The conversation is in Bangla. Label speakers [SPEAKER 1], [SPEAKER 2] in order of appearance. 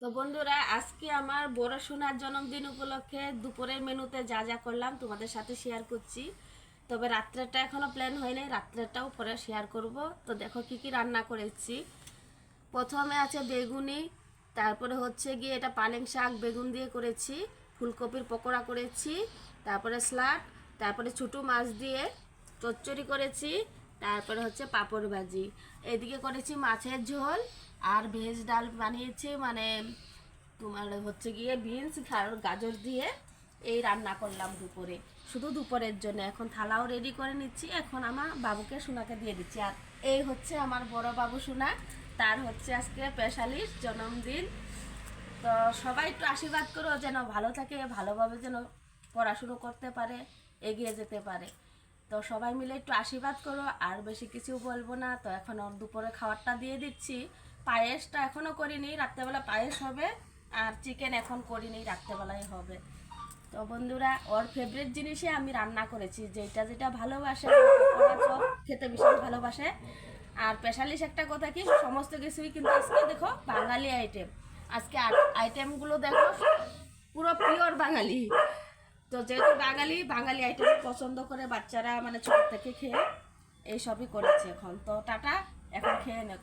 [SPEAKER 1] তো বন্ধুরা, আজকে আমার বড় সোনার জন্মদিন উপলক্ষে দুপুরের মেনুতে যা যা করলাম তোমাদের সাথে শেয়ার করছি। তবে রাত্রেটা এখনো প্ল্যান হয়নি, রাত্রেটাও পরে শেয়ার করব। তো দেখো কি কি রান্না করেছি। প্রথমে আছে বেগুনি, তারপরে হচ্ছে গিয়ে এটা পালং শাক বেগুন দিয়ে করেছি, ফুলকপির পকোড়া করেছি, তারপরে স্যালাড, তারপরে ছোটো মাছ দিয়ে চচ্চড়ি করেছি, তারপরে হচ্ছে পাঁপড় ভাজি। এদিকে করেছি মাছের ঝোল, আর ভেজ ডাল বানিয়েছি, মানে তোমার হচ্ছে গিয়ে বিনস আর গাজর দিয়ে এই রান্না করলাম দুপুরে, শুধু দুপুরের জন্য। এখন থালাও রেডি করে নিচ্ছি, এখন আমার বাবুকে সোনাকে দিয়ে দিচ্ছি। আর এই হচ্ছে আমার বড় বাবু সোনা, তার হচ্ছে আজকে 45 জন্মদিন। তো সবাই একটু আশীর্বাদ করো যেন ভালো থাকে, ভালোভাবে যেন পড়াশুনো করতে পারে, এগিয়ে যেতে পারে। তো সবাই মিলে একটু আশীর্বাদ করো, আর বেশি কিছু বলবো না। তো এখন ওর দুপুরে খাবারটা দিয়ে দিচ্ছি। পায়েসটা এখনও করিনি, রাত্রেবেলা পায়েস হবে, আর চিকেন এখন করিনি, রাত্রেবেলায় হবে। তো বন্ধুরা, ওর ফেভারিট জিনিসে আমি রান্না করেছি, যেটা যেটা ভালোবাসে, ওরা সব খেতে ভীষণ ভালোবাসে। আর স্পেশালিশ একটা কথা কি, সমস্ত কিছুই কিন্তু আজকে দেখো বাঙালি আইটেম। আজকে আইটেমগুলো দেখো পুরো পিওর বাঙালি। তো যেহেতু বাঙালি বাঙালি আইটেম পছন্দ করে বাচ্চারা, মানে ছোট থেকে খেয়ে এইসবই করেছে। এখন তো টাটা, এখন খেয়ে নাও।